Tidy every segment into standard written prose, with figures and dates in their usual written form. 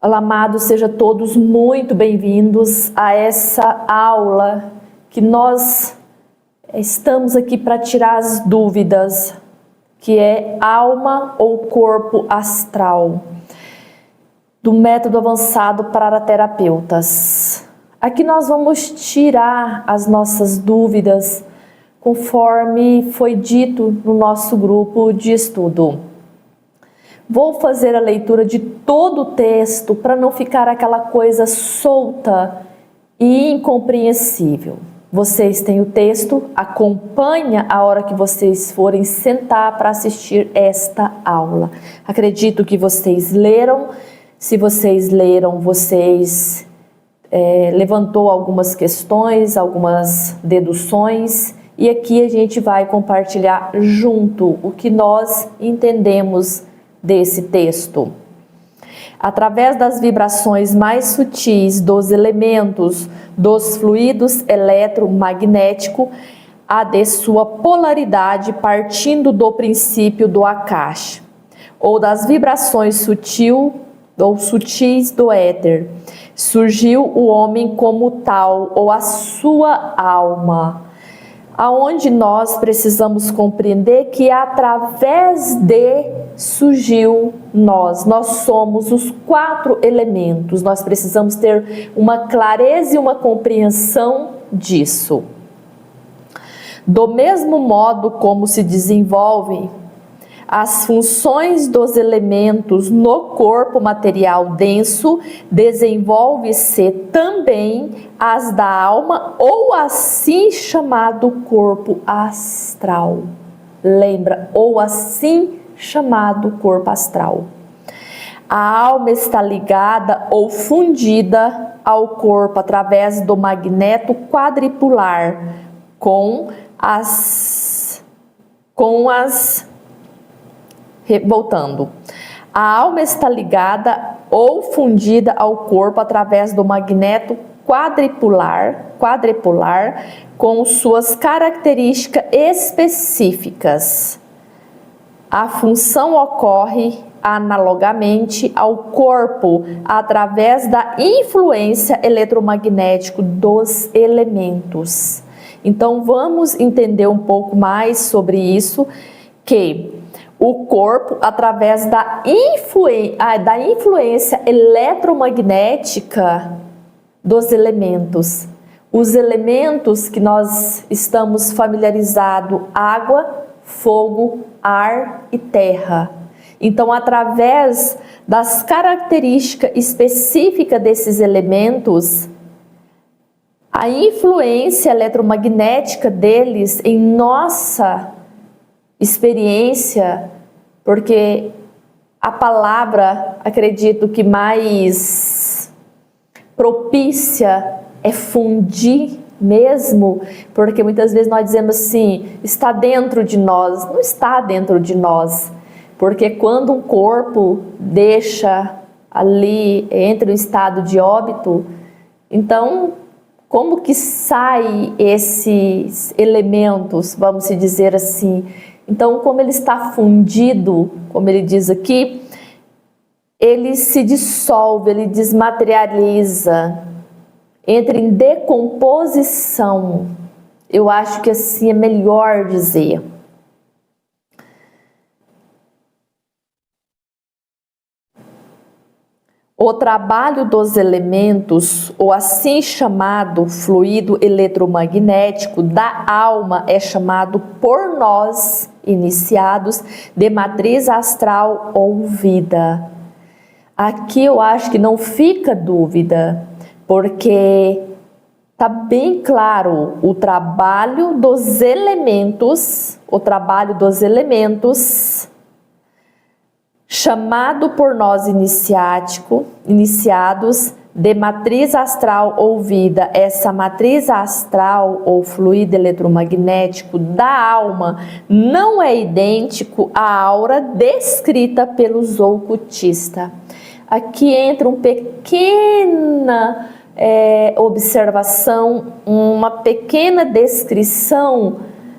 Olá, amados, sejam todos muito bem-vindos a essa aula que nós estamos aqui para tirar as dúvidas, que é alma ou corpo astral, do método avançado para terapeutas. Aqui nós vamos tirar as nossas dúvidas conforme foi dito no nosso grupo de estudo. Vou fazer a leitura de todo o texto para não ficar aquela coisa solta e incompreensível. Vocês têm o texto, acompanha a hora que vocês forem sentar para assistir esta aula. Acredito que vocês leram. Se vocês leram, vocês levantou algumas questões, algumas deduções, e aqui a gente vai compartilhar junto o que nós entendemos desse texto. Através das vibrações mais sutis dos elementos dos fluidos eletromagnético, a de sua polaridade partindo do princípio do Akash, ou das vibrações sutis do éter, surgiu o homem como tal, ou a sua alma, aonde nós precisamos compreender que através de surgiu nós somos os 4 elementos, nós precisamos ter uma clareza e uma compreensão disso. Do mesmo modo como se desenvolvem as funções dos elementos no corpo material denso, desenvolve-se também as da alma ou assim chamado corpo astral. Lembra, ou assim chamado corpo astral. A alma está ligada ou fundida ao corpo através do magneto quadripular voltando. A alma está ligada ou fundida ao corpo através do magneto quadripular com suas características específicas. A função ocorre analogamente ao corpo através da influência eletromagnética dos elementos. Então vamos entender um pouco mais sobre isso, que o corpo, através da influência eletromagnética dos elementos. Os elementos que nós estamos familiarizados: água, fogo, ar e terra. Então, através das características específicas desses elementos, a influência eletromagnética deles em nossa experiência, porque a palavra, acredito que mais propícia é fundir mesmo, porque muitas vezes nós dizemos assim, está dentro de nós. Não está dentro de nós, porque quando um corpo deixa ali, entra em estado de óbito, então como que sai esses elementos, vamos dizer assim? Então, como ele está fundido, como ele diz aqui, ele se dissolve, ele desmaterializa, entra em decomposição. Eu acho que assim é melhor dizer. O trabalho dos elementos, ou assim chamado fluido eletromagnético da alma, é chamado por nós, iniciados, de matriz astral ou vida. Aqui eu acho que não fica dúvida, porque está bem claro o trabalho dos elementos, chamado por nós iniciados de matriz astral ou vida. Essa matriz astral ou fluido eletromagnético da alma não é idêntico à aura descrita pelos ocultistas. Aqui entra uma pequena observação, uma pequena descrição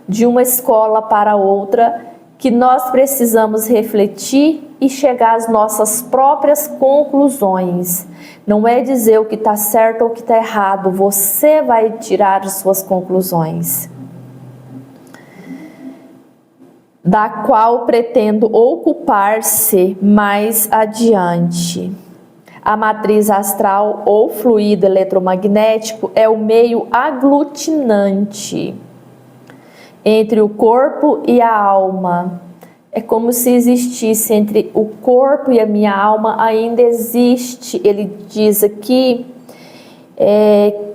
de uma escola para outra, que nós precisamos refletir e chegar às nossas próprias conclusões. Não é dizer o que está certo ou o que está errado, você vai tirar as suas conclusões. Da qual pretendo ocupar-se mais adiante. A matriz astral ou fluido eletromagnético é o meio aglutinante entre o corpo e a alma. É como se existisse entre o corpo e a minha alma, ainda existe, ele diz aqui,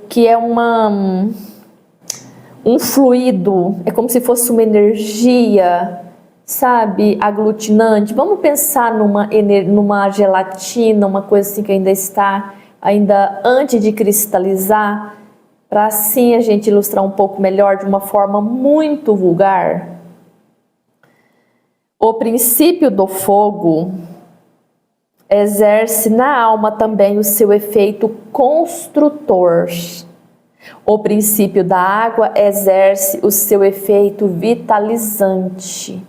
que é um fluido, é como se fosse uma energia, sabe, aglutinante. Vamos pensar numa gelatina, uma coisa assim que ainda está, ainda antes de cristalizar, para assim a gente ilustrar um pouco melhor de uma forma muito vulgar. O princípio do fogo exerce na alma também o seu efeito construtor. O princípio da água exerce o seu efeito vitalizante.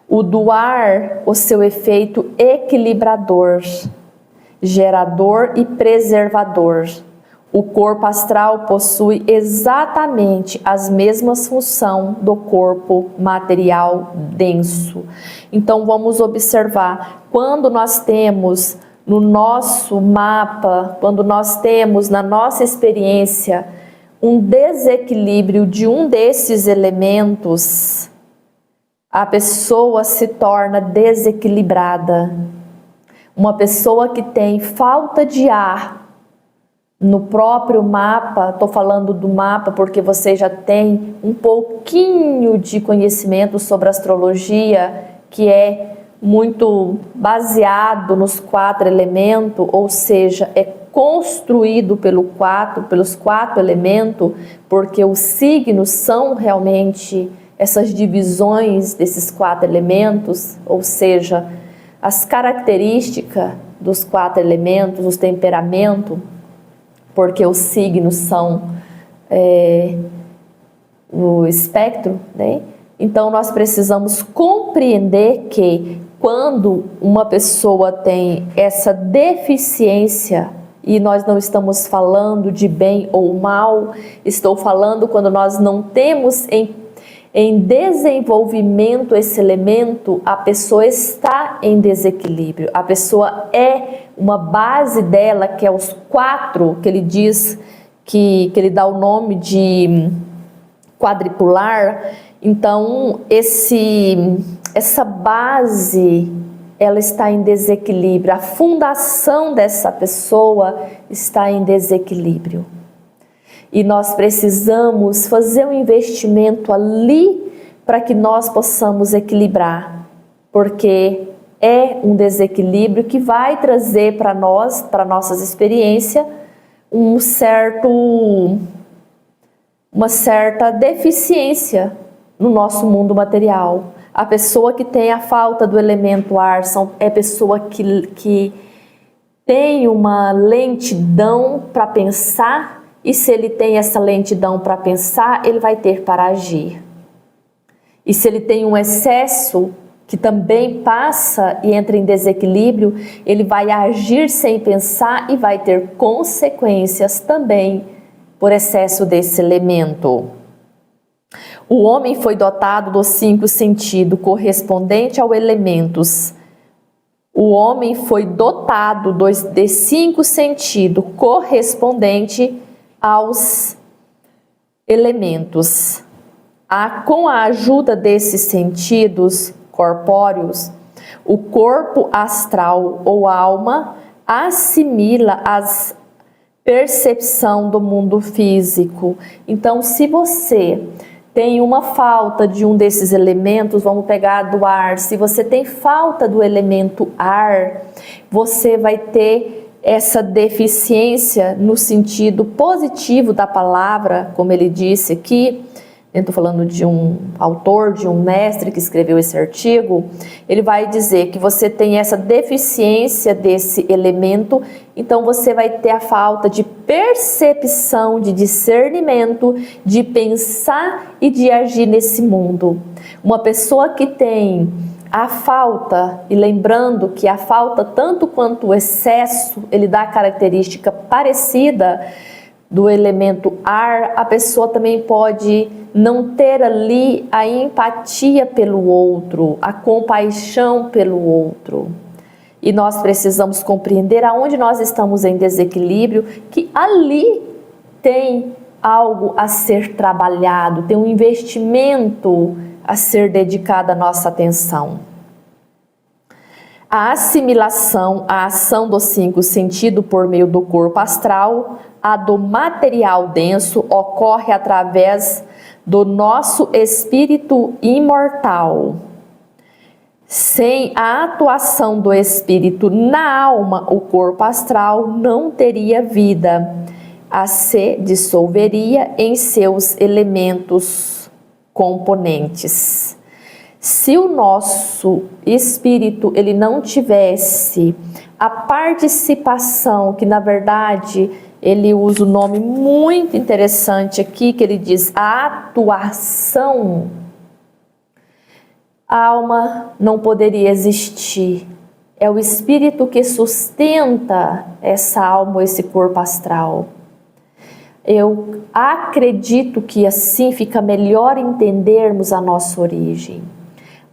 O do ar, o seu efeito equilibrador, gerador e preservador. O corpo astral possui exatamente as mesmas funções do corpo material denso. Então vamos observar, quando nós temos no nosso mapa, quando nós temos na nossa experiência um desequilíbrio de um desses elementos, a pessoa se torna desequilibrada. Uma pessoa que tem falta de ar no próprio mapa, estou falando do mapa porque você já tem um pouquinho de conhecimento sobre astrologia, que é muito baseado nos 4 elementos, ou seja, é construído pelos 4 elementos, porque os signos são realmente essas divisões desses 4 elementos, ou seja, as características dos 4 elementos, os temperamentos, porque os signos são o espectro, né? Então nós precisamos compreender que quando uma pessoa tem essa deficiência, e nós não estamos falando de bem ou mal, estou falando quando nós não temos em desenvolvimento esse elemento, a pessoa está em desequilíbrio. A pessoa uma base dela, que é os 4, que ele diz, que ele dá o nome de quadripular. Então, essa base, ela está em desequilíbrio. A fundação dessa pessoa está em desequilíbrio. E nós precisamos fazer um investimento ali para que nós possamos equilibrar, porque é um desequilíbrio que vai trazer para nós, para nossas experiências, uma certa deficiência no nosso mundo material. A pessoa que tem a falta do elemento ar é pessoa que tem uma lentidão para pensar. E se ele tem essa lentidão para pensar, ele vai ter para agir. E se ele tem um excesso que também passa e entra em desequilíbrio, ele vai agir sem pensar e vai ter consequências também por excesso desse elemento. O homem foi dotado dos 5 sentidos correspondente aos elementos. O homem foi dotado de 5 sentidos correspondente aos elementos. Com a ajuda desses sentidos corpóreos, o corpo astral ou alma assimila as percepção do mundo físico. Então, se você tem uma falta de um desses elementos, vamos pegar do ar, se você tem falta do elemento ar, você vai ter essa deficiência no sentido positivo da palavra, como ele disse aqui, eu estou falando de um autor, de um mestre que escreveu esse artigo, ele vai dizer que você tem essa deficiência desse elemento, então você vai ter a falta de percepção, de discernimento, de pensar e de agir nesse mundo. Uma pessoa que tem a falta, e lembrando que a falta, tanto quanto o excesso, ele dá característica parecida do elemento ar, a pessoa também pode não ter ali a empatia pelo outro, a compaixão pelo outro. E nós precisamos compreender aonde nós estamos em desequilíbrio, que ali tem algo a ser trabalhado, tem um investimento a ser dedicado à nossa atenção. A assimilação, a ação dos 5 sentidos por meio do corpo astral, a do material denso, ocorre através do nosso espírito imortal. Sem a atuação do espírito na alma, o corpo astral não teria vida, se dissolveria em seus elementos componentes. Se o nosso espírito ele não tivesse a participação, que na verdade ele usa um nome muito interessante aqui, que ele diz a atuação, a alma não poderia existir. É o espírito que sustenta essa alma, esse corpo astral. Eu acredito que assim fica melhor entendermos a nossa origem.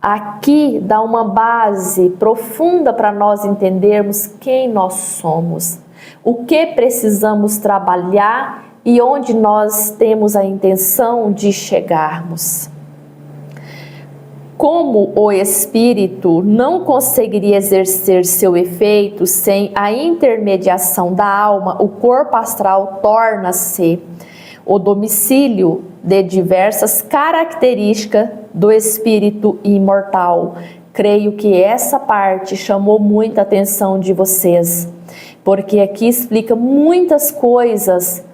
Aqui dá uma base profunda para nós entendermos quem nós somos, o que precisamos trabalhar e onde nós temos a intenção de chegarmos. Como o espírito não conseguiria exercer seu efeito sem a intermediação da alma, o corpo astral torna-se o domicílio de diversas características do espírito imortal. Creio que essa parte chamou muita atenção de vocês, porque aqui explica muitas coisas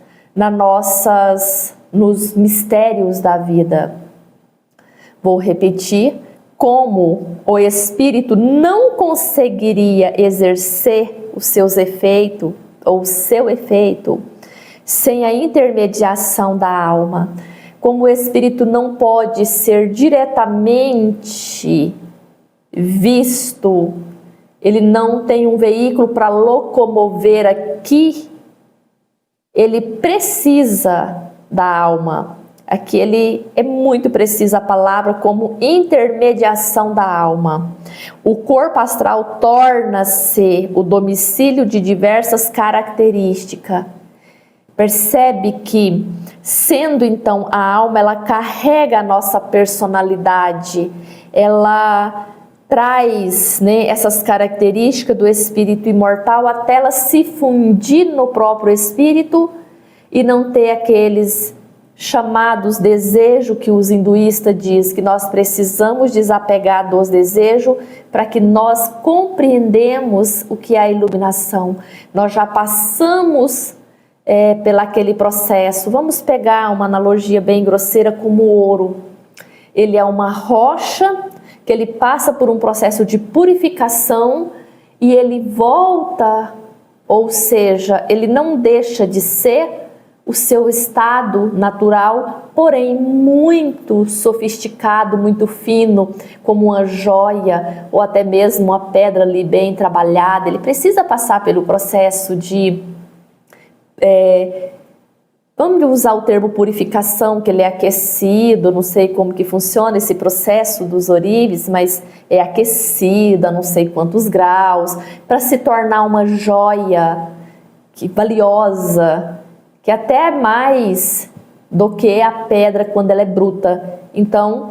nos mistérios da vida. Vou repetir, como o espírito não conseguiria exercer os seus efeitos, ou seu efeito, sem a intermediação da alma. Como o espírito não pode ser diretamente visto, ele não tem um veículo para locomover aqui, ele precisa da alma. Aqui ele é muito precisa a palavra como intermediação da alma. O corpo astral torna-se o domicílio de diversas características. Percebe que, sendo então a alma, ela carrega a nossa personalidade, ela traz, essas características do espírito imortal até ela se fundir no próprio espírito e não ter aqueles chamados desejos que os hinduístas dizem que nós precisamos desapegar dos desejos para que nós compreendemos o que é a iluminação. Nós já passamos pelaquele processo. Vamos pegar uma analogia bem grosseira como o ouro. Ele é uma rocha que ele passa por um processo de purificação e ele volta, ou seja, ele não deixa de ser o seu estado natural, porém muito sofisticado, muito fino, como uma joia ou até mesmo uma pedra ali bem trabalhada. Ele precisa passar pelo processo de vamos usar o termo purificação, que ele é aquecido, não sei como que funciona esse processo dos ourives, mas é aquecido a não sei quantos graus, para se tornar uma joia valiosa, que até é mais do que a pedra quando ela é bruta. Então,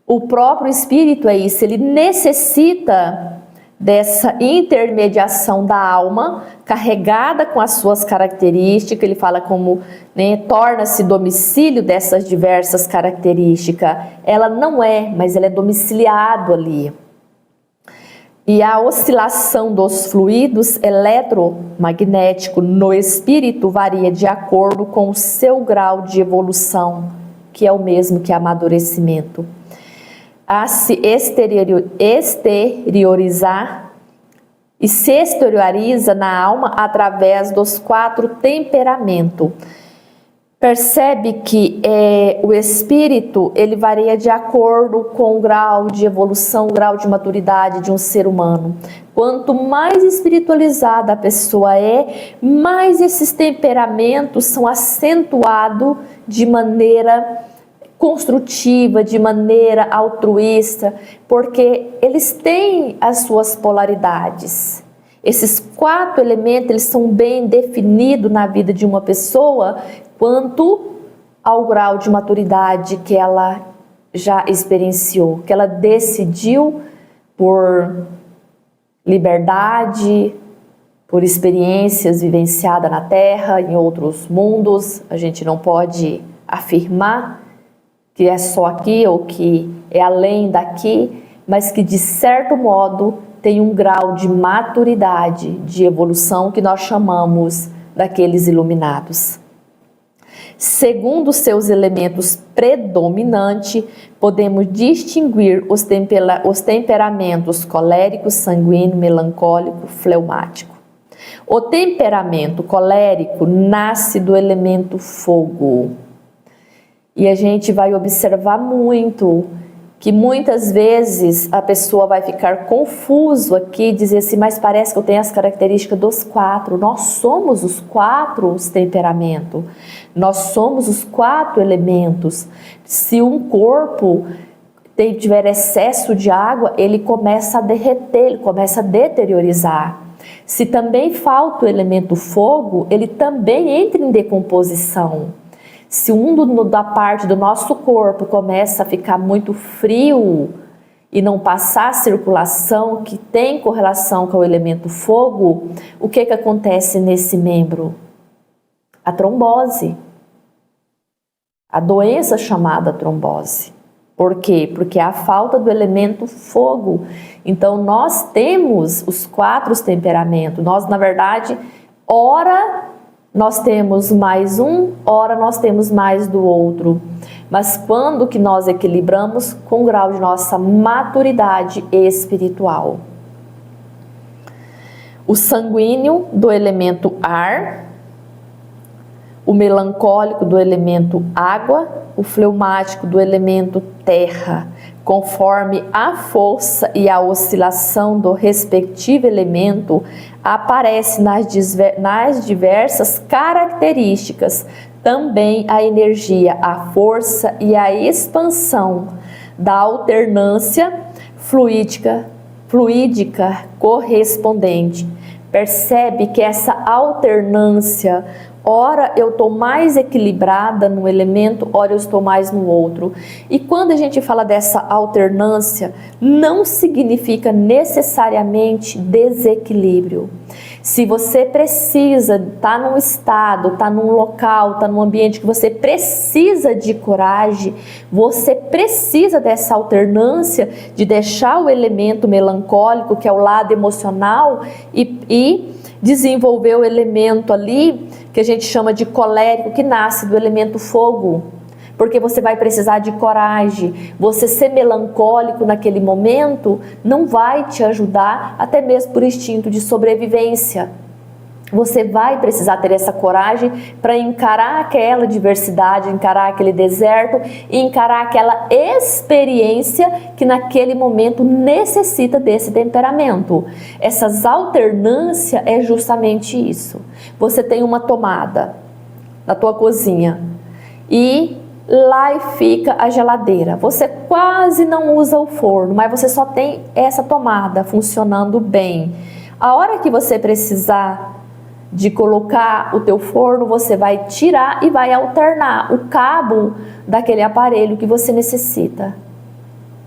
o próprio espírito é isso, ele necessita dessa intermediação da alma, carregada com as suas características. Ele fala como torna-se domicílio dessas diversas características. Ela não é, mas ela é domiciliado ali. E a oscilação dos fluidos eletromagnéticos no espírito varia de acordo com o seu grau de evolução, que é o mesmo que amadurecimento, a se exteriorizar e se exterioriza na alma através dos 4 temperamentos. Percebe que o espírito, ele varia de acordo com o grau de evolução, o grau de maturidade de um ser humano. Quanto mais espiritualizada a pessoa mais esses temperamentos são acentuados de maneira construtiva, de maneira altruísta, porque eles têm as suas polaridades. Esses 4 elementos, eles são bem definidos na vida de uma pessoa quanto ao grau de maturidade que ela já experienciou, que ela decidiu por liberdade, por experiências vivenciadas na Terra, em outros mundos. A gente não pode afirmar que é só aqui ou que é além daqui, mas que de certo modo tem um grau de maturidade, de evolução que nós chamamos daqueles iluminados. Segundo seus elementos predominantes, podemos distinguir os temperamentos colérico, sanguíneo, melancólico, fleumático. O temperamento colérico nasce do elemento fogo. E a gente vai observar muito que muitas vezes a pessoa vai ficar confuso aqui e dizer assim, mas parece que eu tenho as características dos 4. Nós somos os 4 temperamentos. Nós somos os 4 elementos. Se um corpo tiver excesso de água, ele começa a derreter, ele começa a deteriorizar. Se também falta o elemento fogo, ele também entra em decomposição. Se da parte do nosso corpo começa a ficar muito frio e não passar a circulação que tem correlação com o elemento fogo, o que acontece nesse membro? A trombose. A doença chamada trombose. Por quê? Porque é a falta do elemento fogo. Então nós temos os 4 temperamentos. Nós, na verdade, ora nós temos mais um, ora nós temos mais do outro. Mas quando que nós equilibramos? Com o grau de nossa maturidade espiritual. O sanguíneo do elemento ar, o melancólico do elemento água, o fleumático do elemento terra, conforme a força e a oscilação do respectivo elemento, aparece nas diversas características também a energia, a força e a expansão da alternância fluídica correspondente. Percebe que essa alternância, ora eu estou mais equilibrada no elemento, ora eu estou mais no outro. E quando a gente fala dessa alternância, não significa necessariamente desequilíbrio. Se você precisa, está num estado, está num local, está num ambiente que você precisa de coragem, você precisa dessa alternância de deixar o elemento melancólico, que é o lado emocional, e desenvolver o elemento ali que a gente chama de colérico, que nasce do elemento fogo, porque você vai precisar de coragem. Você ser melancólico naquele momento não vai te ajudar, até mesmo por instinto de sobrevivência. Você vai precisar ter essa coragem para encarar aquela diversidade, encarar aquele deserto e encarar aquela experiência que naquele momento necessita desse temperamento. Essas alternâncias é justamente isso. Você tem uma tomada na tua cozinha e lá fica a geladeira. Você quase não usa o forno, mas você só tem essa tomada funcionando bem. A hora que você precisar de colocar o teu forno, você vai tirar e vai alternar o cabo daquele aparelho que você necessita.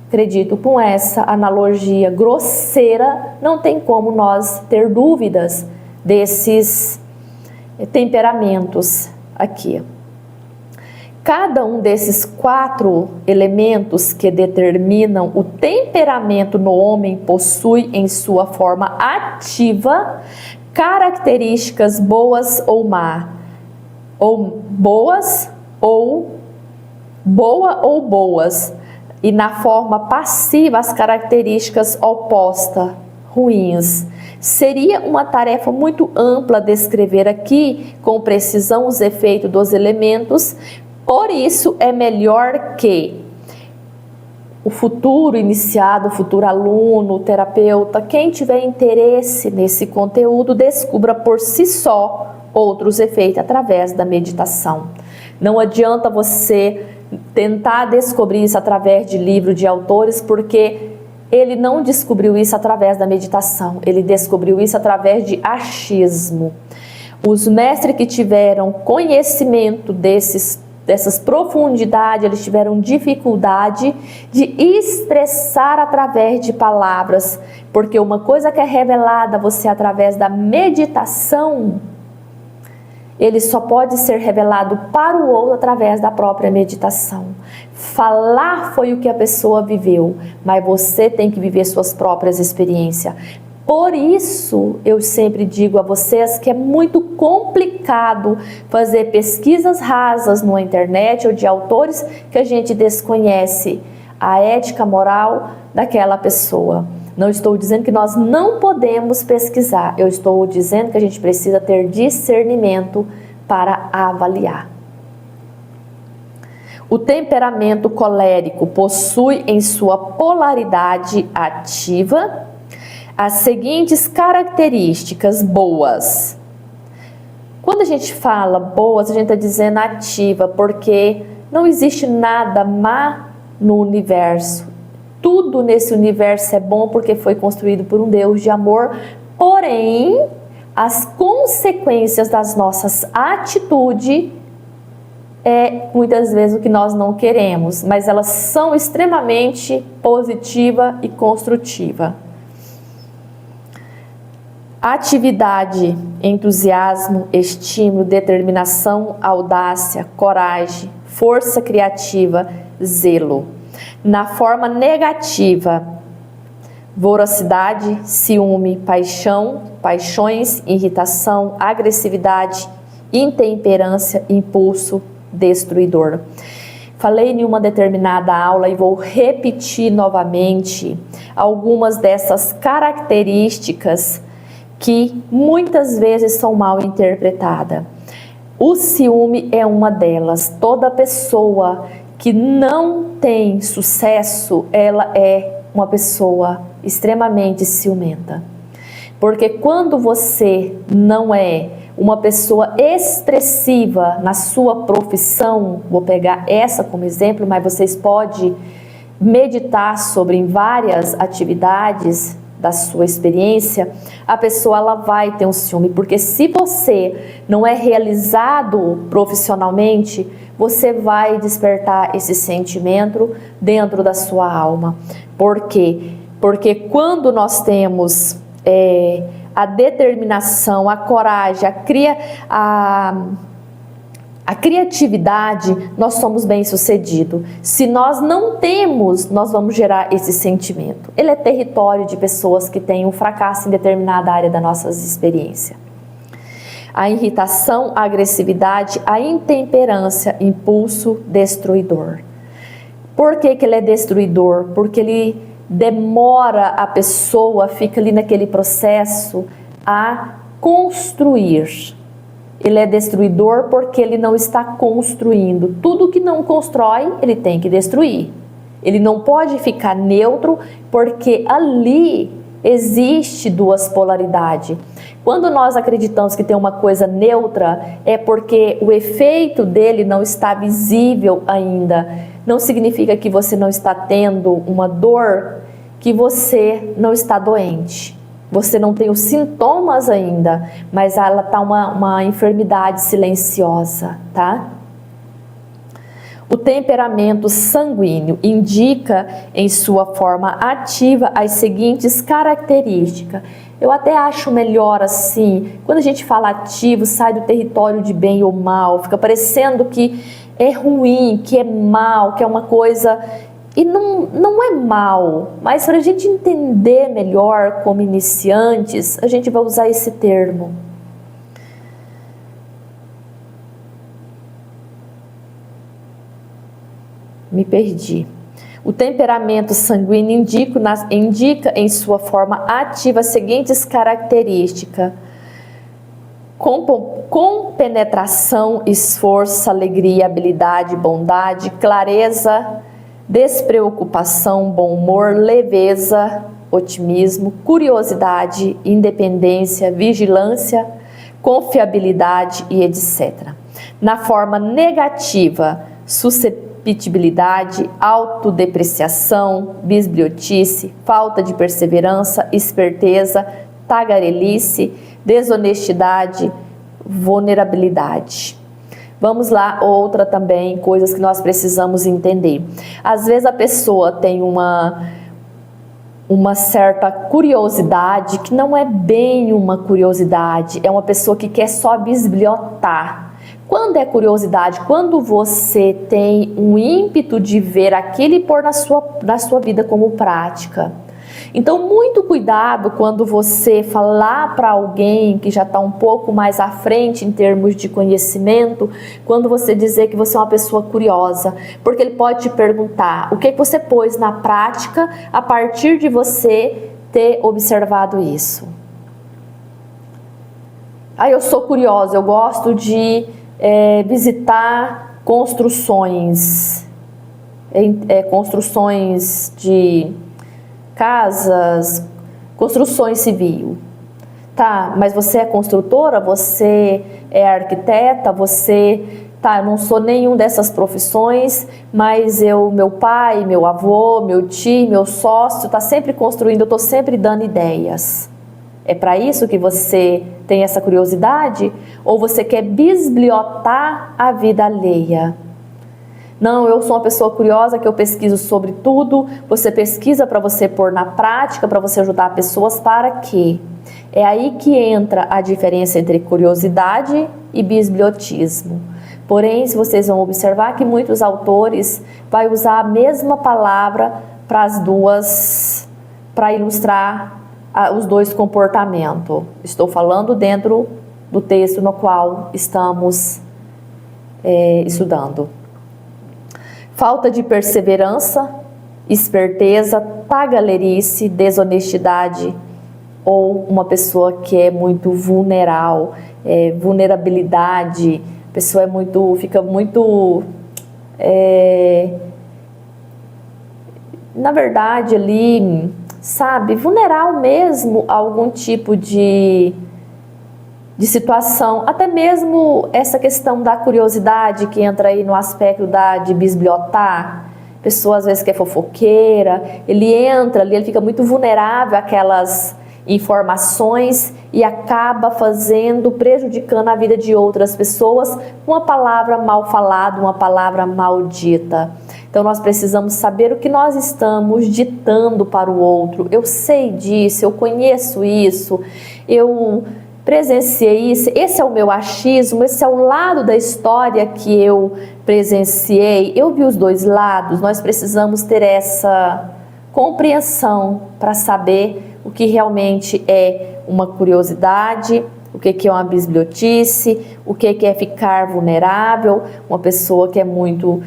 Acredito, com essa analogia grosseira, não tem como nós ter dúvidas desses temperamentos aqui. Cada um desses 4 elementos que determinam o temperamento no homem possui em sua forma ativa características boas ou má, ou boas ou boa ou boas, e na forma passiva as características opostas, ruins. Seria uma tarefa muito ampla descrever aqui com precisão os efeitos dos elementos, por isso é melhor que o futuro iniciado, o futuro aluno, o terapeuta, quem tiver interesse nesse conteúdo, descubra por si só outros efeitos através da meditação. Não adianta você tentar descobrir isso através de livros de autores, porque ele não descobriu isso através da meditação, ele descobriu isso através de achismo. Os mestres que tiveram conhecimento dessas profundidades, eles tiveram dificuldade de expressar através de palavras, porque uma coisa que é revelada a você através da meditação, ele só pode ser revelado para o outro através da própria meditação. Falar foi o que a pessoa viveu, mas você tem que viver suas próprias experiências. Por isso, eu sempre digo a vocês que é muito complicado fazer pesquisas rasas na internet ou de autores que a gente desconhece a ética moral daquela pessoa. Não estou dizendo que nós não podemos pesquisar, eu estou dizendo que a gente precisa ter discernimento para avaliar. O temperamento colérico possui em sua polaridade ativa as seguintes características boas. Quando a gente fala boas, a gente está dizendo ativa, porque não existe nada má no universo. Tudo nesse universo é bom porque foi construído por um Deus de amor, porém, as consequências das nossas atitudes muitas vezes o que nós não queremos, mas elas são extremamente positiva e construtiva. Atividade, entusiasmo, estímulo, determinação, audácia, coragem, força criativa, zelo. Na forma negativa, voracidade, ciúme, paixão, paixões, irritação, agressividade, intemperância, impulso, destruidor. Falei em uma determinada aula e vou repetir novamente algumas dessas características que muitas vezes são mal interpretadas. O ciúme é uma delas. Toda pessoa que não tem sucesso, ela é uma pessoa extremamente ciumenta. Porque quando você não é uma pessoa expressiva na sua profissão, vou pegar essa como exemplo, mas vocês podem meditar sobre em várias atividades da sua experiência, a pessoa ela vai ter um ciúme, porque se você não é realizado profissionalmente, você vai despertar esse sentimento dentro da sua alma. Por quê? Porque quando nós temos a determinação, a coragem, a criatividade, nós somos bem-sucedidos. Se nós não temos, nós vamos gerar esse sentimento. Ele é território de pessoas que têm um fracasso em determinada área das nossas experiências. A irritação, a agressividade, a intemperância, impulso destruidor. Por que ele é destruidor? Porque ele demora a pessoa, fica ali naquele processo a construir. Ele é destruidor porque ele não está construindo. Tudo que não constrói, ele tem que destruir. Ele não pode ficar neutro porque ali existe duas polaridades. Quando nós acreditamos que tem uma coisa neutra, é porque o efeito dele não está visível ainda. Não significa que você não está tendo uma dor, que você não está doente. Você não tem os sintomas ainda, mas ela está uma enfermidade silenciosa, tá? O temperamento sanguíneo indica em sua forma ativa as seguintes características. Eu até acho melhor assim, quando a gente fala ativo, sai do território de bem ou mal, fica parecendo que é ruim, que é mal, que é uma coisa... E não é mal, mas para a gente entender melhor como iniciantes, a gente vai usar esse termo. Me perdi. O temperamento sanguíneo indica em sua forma ativa as seguintes características: compenetração, esforço, alegria, habilidade, bondade, clareza, despreocupação, bom humor, leveza, otimismo, curiosidade, independência, vigilância, confiabilidade e etc. Na forma negativa, susceptibilidade, autodepreciação, bisbilhotice, falta de perseverança, esperteza, tagarelice, desonestidade, vulnerabilidade. Vamos lá, outra também, coisas que nós precisamos entender. Às vezes a pessoa tem uma certa curiosidade, que não é bem uma curiosidade, é uma pessoa que quer só bisbilhotar. Quando é curiosidade? Quando você tem um ímpeto de ver aquilo e pôr na sua vida como prática. Então, muito cuidado quando você falar para alguém que já está um pouco mais à frente em termos de conhecimento, quando você dizer que você é uma pessoa curiosa, porque ele pode te perguntar o que você pôs na prática a partir de você ter observado isso. Eu sou curiosa, eu gosto de visitar construções, construções de casas, construções civil. Tá, mas você é construtora, você é arquiteta, eu não sou nenhum dessas profissões, mas meu pai, meu avô, meu tio, meu sócio está sempre construindo, eu estou sempre dando ideias. É para isso que você tem essa curiosidade? Ou você quer bisbilhotar a vida alheia? Não, eu sou uma pessoa curiosa que eu pesquiso sobre tudo. Você pesquisa para você pôr na prática, para você ajudar pessoas, para quê? É aí que entra a diferença entre curiosidade e bisbilhotismo. Porém, se vocês vão observar que muitos autores vão usar a mesma palavra para as duas, para ilustrar os dois comportamentos. Estou falando dentro do texto no qual estamos estudando. Falta de perseverança, esperteza, tagarelice, desonestidade, ou uma pessoa que é muito vulnerabilidade, a pessoa fica muito, na verdade ali, sabe, vulnerável mesmo a algum tipo de situação, até mesmo essa questão da curiosidade que entra aí no aspecto de bisbilhotar. A pessoa às vezes que é fofoqueira, ele entra ali, ele fica muito vulnerável àquelas informações e acaba prejudicando a vida de outras pessoas com uma palavra mal falada, uma palavra maldita. Então nós precisamos saber o que nós estamos ditando para o outro. Eu sei disso, eu conheço isso, eu presenciei isso, esse é o meu achismo, esse é o lado da história que eu presenciei, eu vi os dois lados. Nós precisamos ter essa compreensão para saber o que realmente é uma curiosidade, o que é uma bisbilhotice, o que é ficar vulnerável, uma pessoa que é muito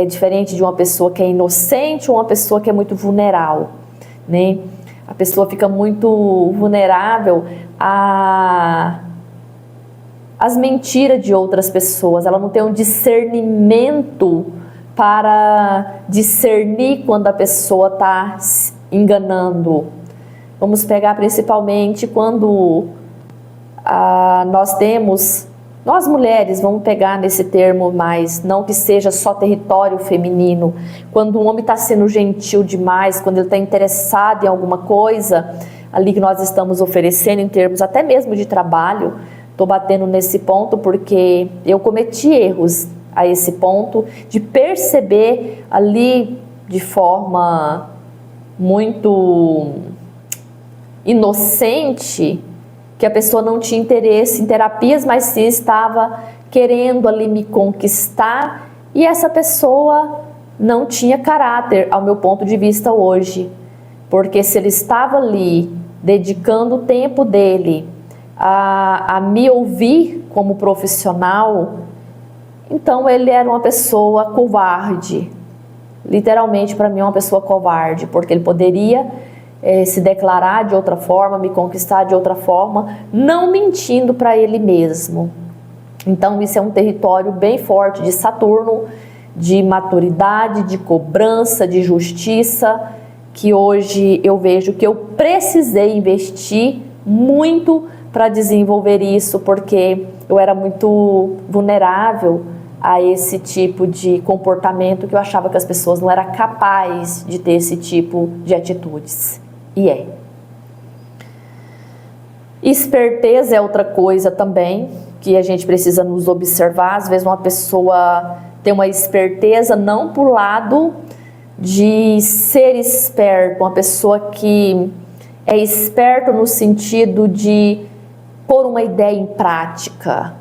diferente de uma pessoa que é inocente ou uma pessoa que é muito vulnerável, né? A pessoa fica muito vulnerável às mentiras de outras pessoas. Ela não tem um discernimento para discernir quando a pessoa está enganando. Vamos pegar principalmente quando nós mulheres, vamos pegar nesse termo, mas não que seja só território feminino, quando um homem está sendo gentil demais, quando ele está interessado em alguma coisa ali que nós estamos oferecendo em termos até mesmo de trabalho. Estou batendo nesse ponto porque eu cometi erros a esse ponto de perceber ali de forma muito inocente que a pessoa não tinha interesse em terapias, mas sim estava querendo ali me conquistar, e essa pessoa não tinha caráter, ao meu ponto de vista hoje, porque se ele estava ali dedicando o tempo dele a me ouvir como profissional, então ele era uma pessoa covarde, literalmente para mim é uma pessoa covarde, porque ele poderia se declarar de outra forma, me conquistar de outra forma, não mentindo para ele mesmo. Então isso é um território bem forte de Saturno, de maturidade, de cobrança, de justiça, que hoje eu vejo que eu precisei investir muito para desenvolver isso, porque eu era muito vulnerável a esse tipo de comportamento que eu achava que as pessoas não eram capazes de ter esse tipo de atitudes. E é. Esperteza é outra coisa também, que a gente precisa nos observar. Às vezes uma pessoa tem uma esperteza não por lado de ser esperto, uma pessoa que é esperto no sentido de pôr uma ideia em prática,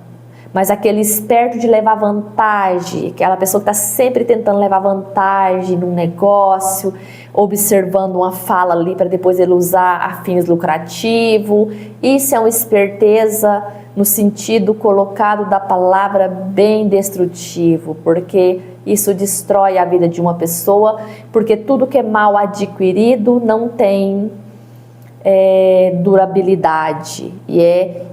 mas aquele esperto de levar vantagem, aquela pessoa que está sempre tentando levar vantagem num negócio, observando uma fala ali para depois ele usar a fins lucrativos. Isso é uma esperteza no sentido colocado da palavra bem destrutivo, porque isso destrói a vida de uma pessoa, porque tudo que é mal adquirido não tem durabilidade, e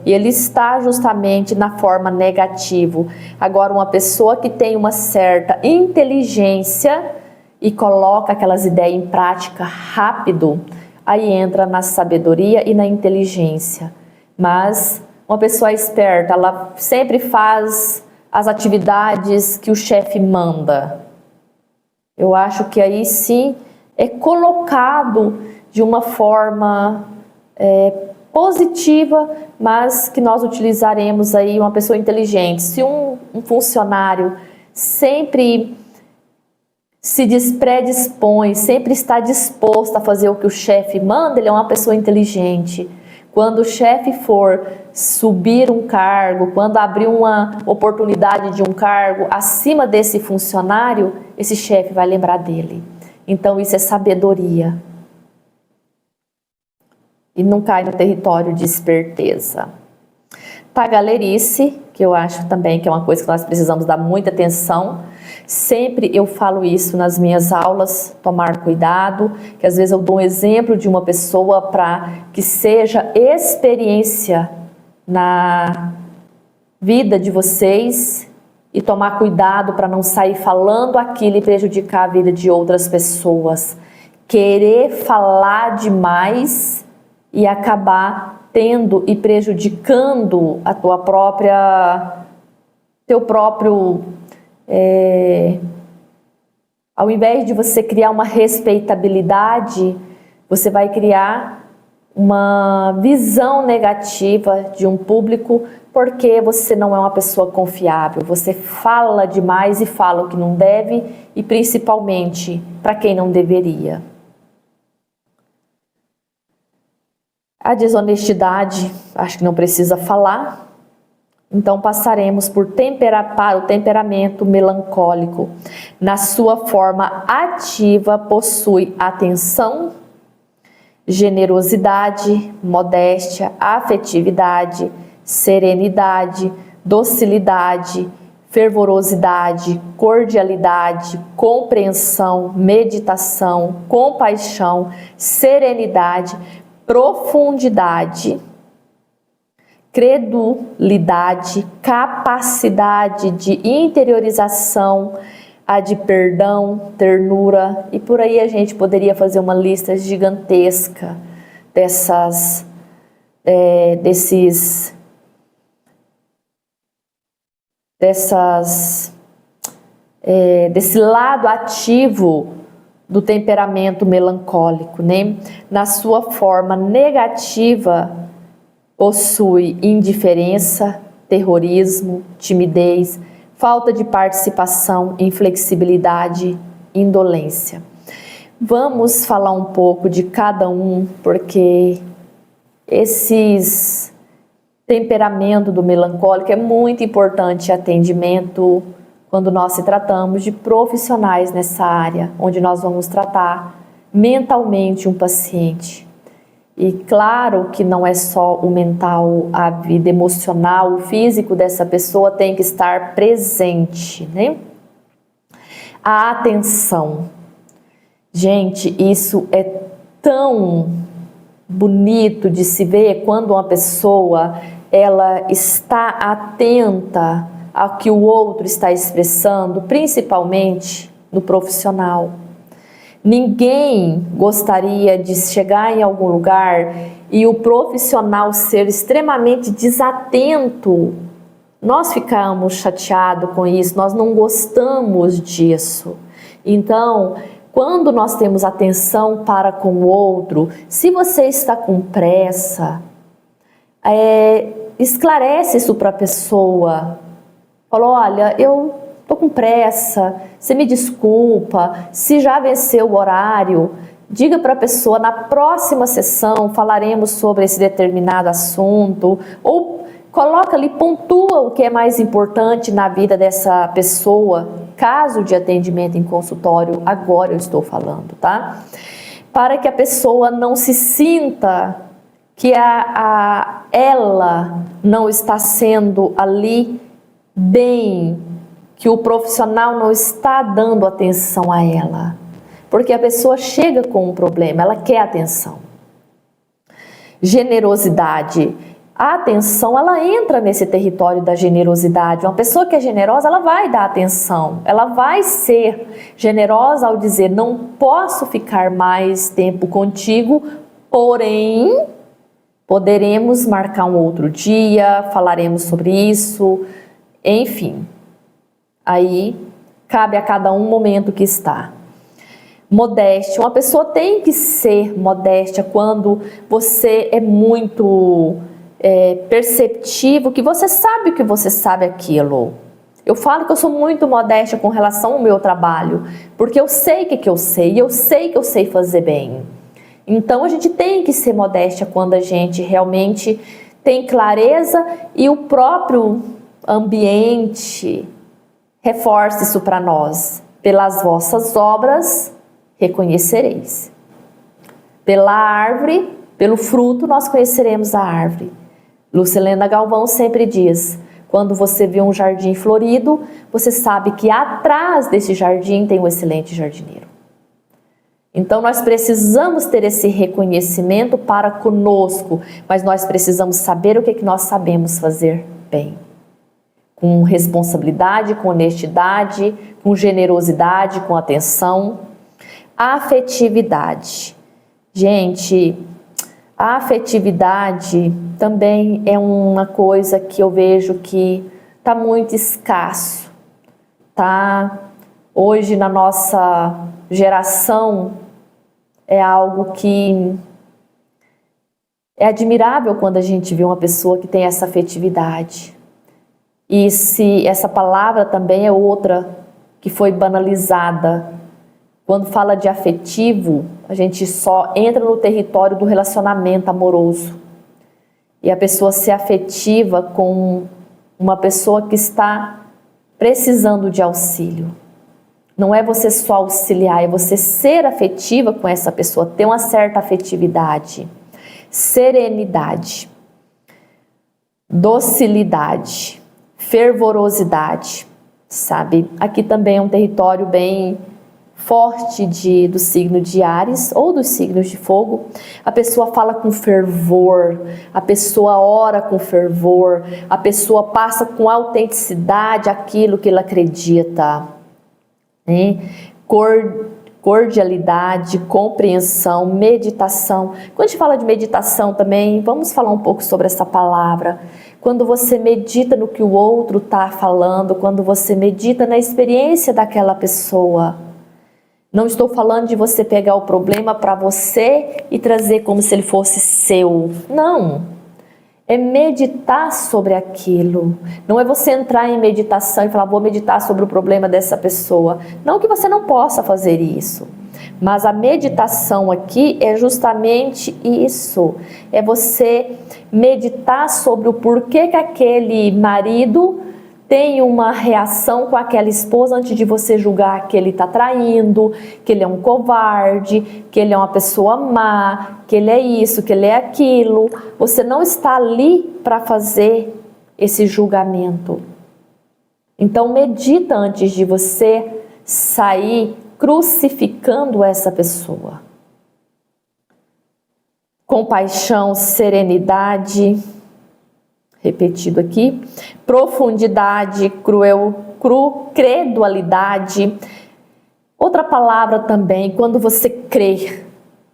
ele está justamente na forma negativa. Agora, uma pessoa que tem uma certa inteligência e coloca aquelas ideias em prática rápido, aí entra na sabedoria e na inteligência. Mas uma pessoa esperta, ela sempre faz as atividades que o chefe manda. Eu acho que aí sim é colocado de uma forma positiva, mas que nós utilizaremos aí uma pessoa inteligente. Se um funcionário sempre se predispõe, sempre está disposto a fazer o que o chefe manda, ele é uma pessoa inteligente. Quando o chefe for subir um cargo, quando abrir uma oportunidade de um cargo acima desse funcionário, esse chefe vai lembrar dele. Então isso é sabedoria. E não cai no território de esperteza. Tagarelice, que eu acho também que é uma coisa que nós precisamos dar muita atenção. Sempre eu falo isso nas minhas aulas, tomar cuidado, que às vezes eu dou um exemplo de uma pessoa para que seja experiência na vida de vocês e tomar cuidado para não sair falando aquilo e prejudicar a vida de outras pessoas. Querer falar demais e acabar tendo e prejudicando a teu próprio, ao invés de você criar uma respeitabilidade, você vai criar uma visão negativa de um público, porque você não é uma pessoa confiável, você fala demais e fala o que não deve, e principalmente para quem não deveria. A desonestidade, acho que não precisa falar. Então passaremos para o temperamento melancólico. Na sua forma ativa, possui atenção, generosidade, modéstia, afetividade, serenidade, docilidade, fervorosidade, cordialidade, compreensão, meditação, compaixão, serenidade, profundidade, credulidade, capacidade de interiorização, a de perdão, ternura, e por aí a gente poderia fazer uma lista gigantesca desse lado ativo do temperamento melancólico, né? Na sua forma negativa, possui indiferença, terrorismo, timidez, falta de participação, inflexibilidade, indolência. Vamos falar um pouco de cada um, porque esses temperamento do melancólico é muito importante atendimento quando nós se tratamos de profissionais nessa área, onde nós vamos tratar mentalmente um paciente. E claro que não é só o mental, a vida emocional, o físico dessa pessoa tem que estar presente, né? A atenção. Gente, isso é tão bonito de se ver quando uma pessoa ela está atenta ao que o outro está expressando, principalmente no profissional. Ninguém gostaria de chegar em algum lugar e o profissional ser extremamente desatento. Nós ficamos chateados com isso, nós não gostamos disso. Então, quando nós temos atenção para com o outro, se você está com pressa, esclarece isso para a pessoa. Fala, olha, eu estou com pressa, você me desculpa, se já venceu o horário, diga para a pessoa, na próxima sessão falaremos sobre esse determinado assunto, ou coloca ali, pontua o que é mais importante na vida dessa pessoa, caso de atendimento em consultório, agora eu estou falando, tá? Para que a pessoa não se sinta que ela não está sendo ali bem, que o profissional não está dando atenção a ela. Porque a pessoa chega com um problema, ela quer atenção. Generosidade. A atenção, ela entra nesse território da generosidade. Uma pessoa que é generosa, ela vai dar atenção. Ela vai ser generosa ao dizer, não posso ficar mais tempo contigo, porém, poderemos marcar um outro dia, falaremos sobre isso, enfim. Aí, cabe a cada um momento que está. Modéstia. Uma pessoa tem que ser modéstia quando você é muito perceptivo, que você sabe que você sabe aquilo. Eu falo que eu sou muito modéstia com relação ao meu trabalho, porque eu sei o que eu sei, e eu sei que eu sei fazer bem. Então, a gente tem que ser modéstia quando a gente realmente tem clareza e o próprio ambiente reforça isso para nós. Pelas vossas obras reconhecereis. Pela árvore, pelo fruto, nós conheceremos a árvore. Lucilena Galvão sempre diz, quando você vê um jardim florido, você sabe que atrás desse jardim tem um excelente jardineiro. Então nós precisamos ter esse reconhecimento para conosco, mas nós precisamos saber o que nós sabemos fazer bem. Com responsabilidade, com honestidade, com generosidade, com atenção. Afetividade. Gente, a afetividade também é uma coisa que eu vejo que está muito escasso, tá? Hoje na nossa geração é algo que é admirável quando a gente vê uma pessoa que tem essa afetividade. E se essa palavra também é outra que foi banalizada. Quando fala de afetivo, a gente só entra no território do relacionamento amoroso. E a pessoa ser afetiva com uma pessoa que está precisando de auxílio. Não é você só auxiliar, é você ser afetiva com essa pessoa, ter uma certa afetividade. Serenidade, docilidade, fervorosidade, sabe? Aqui também é um território bem forte do signo de Áries ou dos signos de fogo. A pessoa fala com fervor, a pessoa ora com fervor, a pessoa passa com autenticidade aquilo que ela acredita, né? Cordialidade, compreensão, meditação. Quando a gente fala de meditação também, vamos falar um pouco sobre essa palavra. Quando você medita no que o outro está falando, quando você medita na experiência daquela pessoa. Não estou falando de você pegar o problema para você e trazer como se ele fosse seu. Não. É meditar sobre aquilo. Não é você entrar em meditação e falar, vou meditar sobre o problema dessa pessoa. Não que você não possa fazer isso. Mas a meditação aqui é justamente isso. É você meditar sobre o porquê que aquele marido tem uma reação com aquela esposa antes de você julgar que ele está traindo, que ele é um covarde, que ele é uma pessoa má, que ele é isso, que ele é aquilo. Você não está ali para fazer esse julgamento. Então medita antes de você sair crucificando essa pessoa. Compaixão, serenidade, repetido aqui, profundidade, credualidade. Outra palavra também, quando você crê,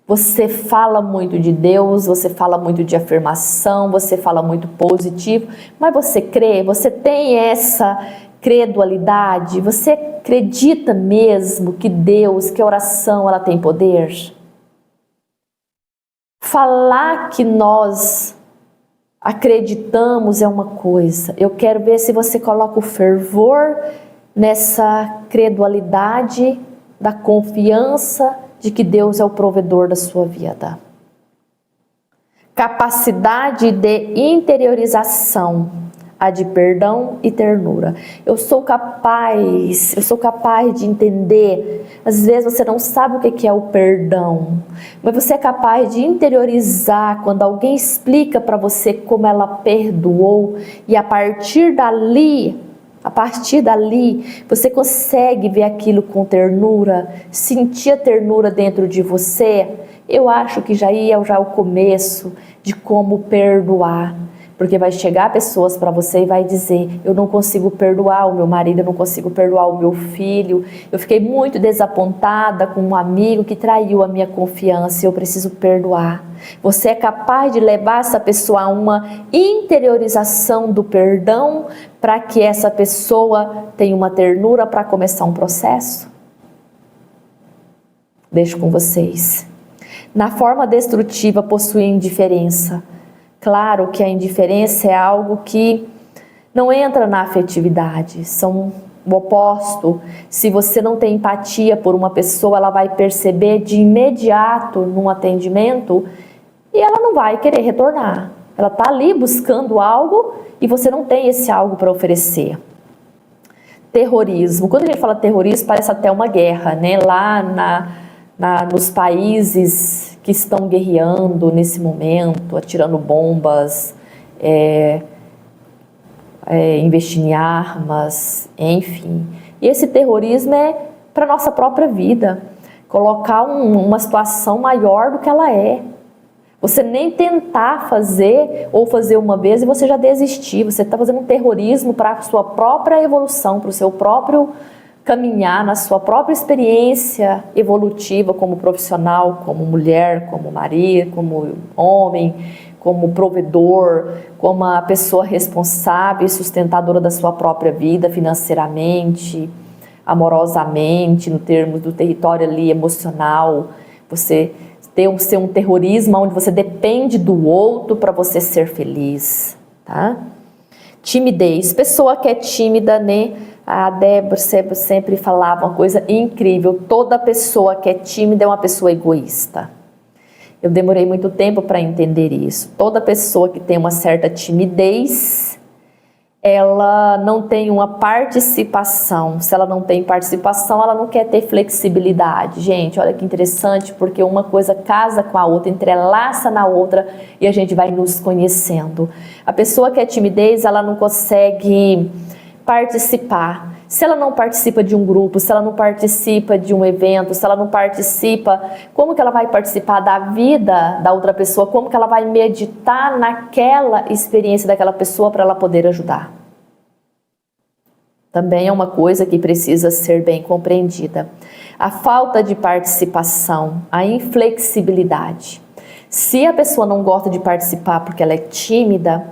você fala muito de Deus, você fala muito de afirmação, você fala muito positivo, mas você crê, você tem essa credualidade, você acredita mesmo que Deus, que a oração ela tem poder? Falar que nós acreditamos é uma coisa, eu quero ver se você coloca o fervor nessa credualidade, da confiança de que Deus é o provedor da sua vida. Capacidade de interiorização, a de perdão e ternura. Eu sou capaz de entender. Às vezes você não sabe o que é o perdão, mas você é capaz de interiorizar quando alguém explica para você como ela perdoou, e a partir dali, você consegue ver aquilo com ternura, sentir a ternura dentro de você. Eu acho que já é o começo de como perdoar. Porque vai chegar pessoas para você e vai dizer: eu não consigo perdoar o meu marido, eu não consigo perdoar o meu filho, eu fiquei muito desapontada com um amigo que traiu a minha confiança e eu preciso perdoar. Você é capaz de levar essa pessoa a uma interiorização do perdão para que essa pessoa tenha uma ternura para começar um processo? Deixo com vocês. Na forma destrutiva possui indiferença. Claro que a indiferença é algo que não entra na afetividade, são o oposto. Se você não tem empatia por uma pessoa, ela vai perceber de imediato num atendimento e ela não vai querer retornar. Ela está ali buscando algo e você não tem esse algo para oferecer. Terrorismo. Quando a gente fala terrorismo, parece até uma guerra, né? Lá nos países que estão guerreando nesse momento, atirando bombas, investindo em armas, enfim. E esse terrorismo é para a nossa própria vida, colocar uma situação maior do que ela é. Você nem tentar fazer, ou fazer uma vez e você já desistir. Você está fazendo um terrorismo para a sua própria evolução, para o seu próprio caminhar, na sua própria experiência evolutiva como profissional, como mulher, como marido, como homem, como provedor, como uma pessoa responsável e sustentadora da sua própria vida financeiramente, amorosamente, no termos do território ali emocional. Você ser um terrorismo onde você depende do outro para você ser feliz, tá? Timidez. Pessoa que é tímida, né? A Débora sempre falava uma coisa incrível: toda pessoa que é tímida é uma pessoa egoísta. Eu demorei muito tempo para entender isso. Toda pessoa que tem uma certa timidez, ela não tem uma participação. Se ela não tem participação, ela não quer ter flexibilidade. Gente, olha que interessante, porque uma coisa casa com a outra, entrelaça na outra e a gente vai nos conhecendo. A pessoa que é timidez, ela não consegue participar. Se ela não participa de um grupo, se ela não participa de um evento, se ela não participa, como que ela vai participar da vida da outra pessoa? Como que ela vai meditar naquela experiência daquela pessoa para ela poder ajudar? Também é uma coisa que precisa ser bem compreendida. A falta de participação, a inflexibilidade. Se a pessoa não gosta de participar porque ela é tímida,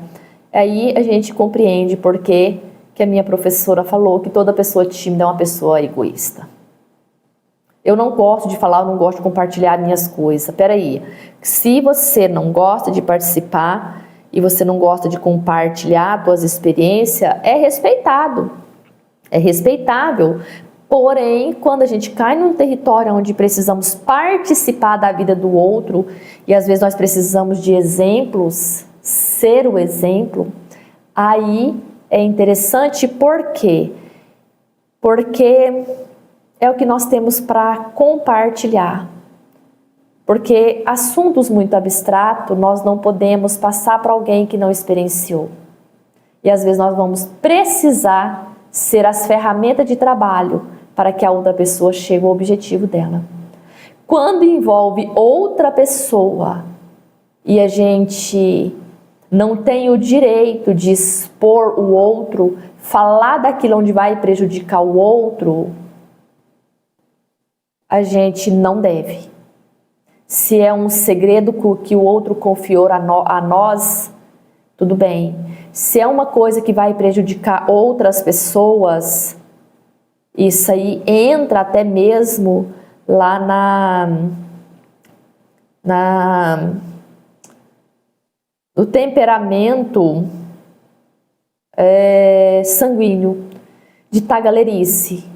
aí a gente compreende porque que a minha professora falou que toda pessoa tímida é uma pessoa egoísta. Eu não gosto de falar, eu não gosto de compartilhar minhas coisas. Peraí, se você não gosta de participar e você não gosta de compartilhar suas experiências, é respeitado, é respeitável. Porém, quando a gente cai num território onde precisamos participar da vida do outro, e às vezes nós precisamos de exemplos, ser o exemplo, aí é interessante. Por quê? Porque é o que nós temos para compartilhar. Porque assuntos muito abstratos nós não podemos passar para alguém que não experienciou. E às vezes nós vamos precisar ser as ferramentas de trabalho para que a outra pessoa chegue ao objetivo dela. Quando envolve outra pessoa e a gente não tem o direito de expor o outro, falar daquilo onde vai prejudicar o outro, a gente não deve. Se é um segredo que o outro confiou a nós, tudo bem. Se é uma coisa que vai prejudicar outras pessoas, isso aí entra até mesmo lá no temperamento sanguíneo, de tagarelice.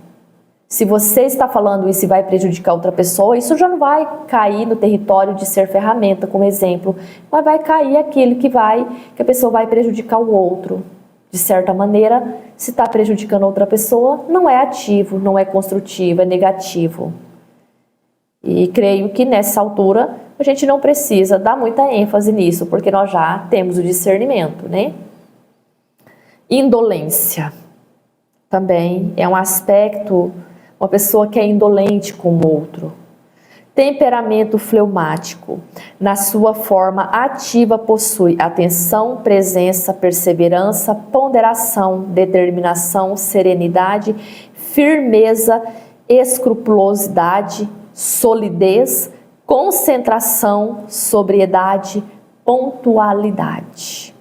Se você está falando isso e vai prejudicar outra pessoa, isso já não vai cair no território de ser ferramenta, como exemplo, mas vai cair aquilo que a pessoa vai prejudicar o outro. De certa maneira, se está prejudicando outra pessoa, não é ativo, não é construtivo, é negativo. E creio que nessa altura a gente não precisa dar muita ênfase nisso, porque nós já temos o discernimento, né? Indolência também é um aspecto, uma pessoa que é indolente com o outro. Temperamento fleumático, na sua forma ativa, possui atenção, presença, perseverança, ponderação, determinação, serenidade, firmeza, escrupulosidade, solidez, concentração, sobriedade, pontualidade.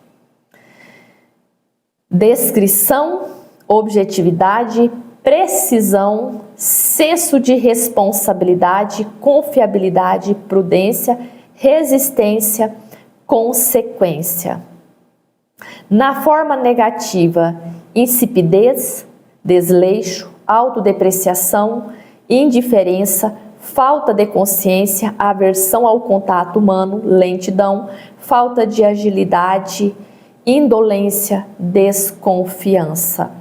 Descrição, objetividade, precisão, senso de responsabilidade, confiabilidade, prudência, resistência, consequência. Na forma negativa, insipidez, desleixo, autodepreciação, indiferença, falta de consciência, aversão ao contato humano, lentidão, falta de agilidade, indolência, desconfiança.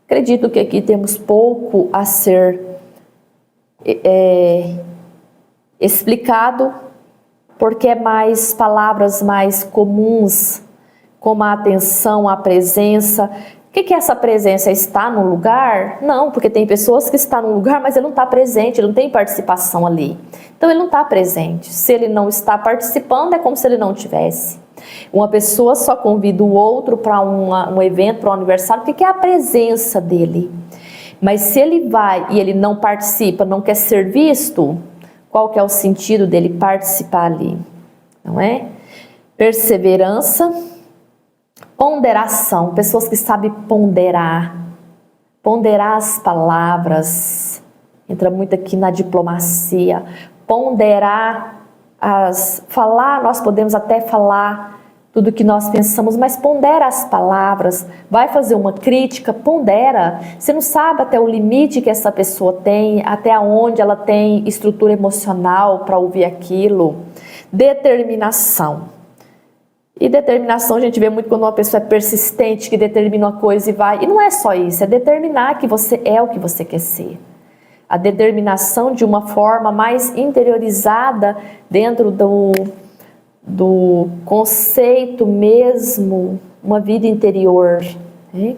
Acredito que aqui temos pouco a ser explicado, porque é mais palavras mais comuns, como a atenção, a presença. O que é essa presença? Está no lugar? Não, porque tem pessoas que estão no lugar, mas ele não está presente, ele não tem participação ali. Então ele não está presente. Se ele não está participando, é como se ele não tivesse. Uma pessoa só convida o outro para um evento, para um aniversário, porque é a presença dele. Mas se ele vai e ele não participa, não quer ser visto, qual que é o sentido dele participar ali? Não é? Perseverança, ponderação, pessoas que sabem ponderar as palavras, entra muito aqui na diplomacia, ponderar falar, nós podemos até falar tudo que nós pensamos, mas pondera as palavras, vai fazer uma crítica, pondera, você não sabe até o limite que essa pessoa tem, até onde ela tem estrutura emocional para ouvir aquilo. Determinação. E determinação a gente vê muito quando uma pessoa é persistente, que determina uma coisa e vai, e não é só isso, é determinar que você é o que você quer ser. A determinação de uma forma mais interiorizada dentro do conceito mesmo, uma vida interior. Né?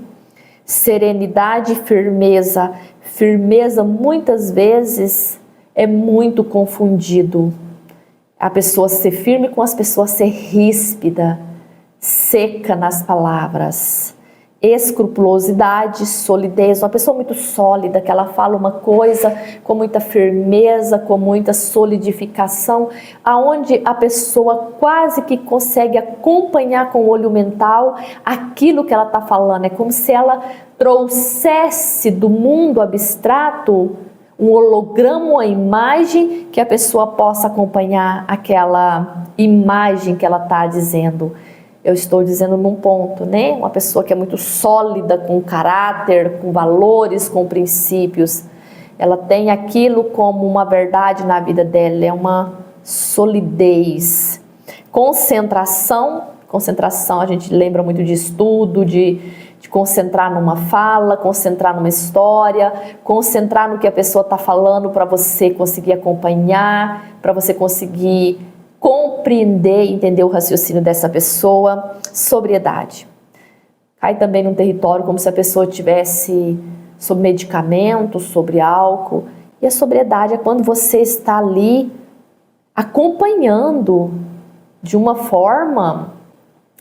Serenidade e firmeza. Firmeza muitas vezes é muito confundido. A pessoa ser firme com as pessoas ser ríspida, seca nas palavras. Escrupulosidade, solidez, uma pessoa muito sólida, que ela fala uma coisa com muita firmeza, com muita solidificação, aonde a pessoa quase que consegue acompanhar com o olho mental aquilo que ela está falando. É como se ela trouxesse do mundo abstrato um holograma, uma imagem que a pessoa possa acompanhar aquela imagem que ela está dizendo. Eu estou dizendo num ponto, né? Uma pessoa que é muito sólida, com caráter, com valores, com princípios. Ela tem aquilo como uma verdade na vida dela, é uma solidez. Concentração a gente lembra muito de estudo, de concentrar numa fala, concentrar numa história, concentrar no que a pessoa está falando para você conseguir acompanhar, para você conseguir compreender e entender o raciocínio dessa pessoa. Sobriedade. Cai também num território como se a pessoa tivesse sobre medicamentos, sobre álcool. E a sobriedade é quando você está ali acompanhando de uma forma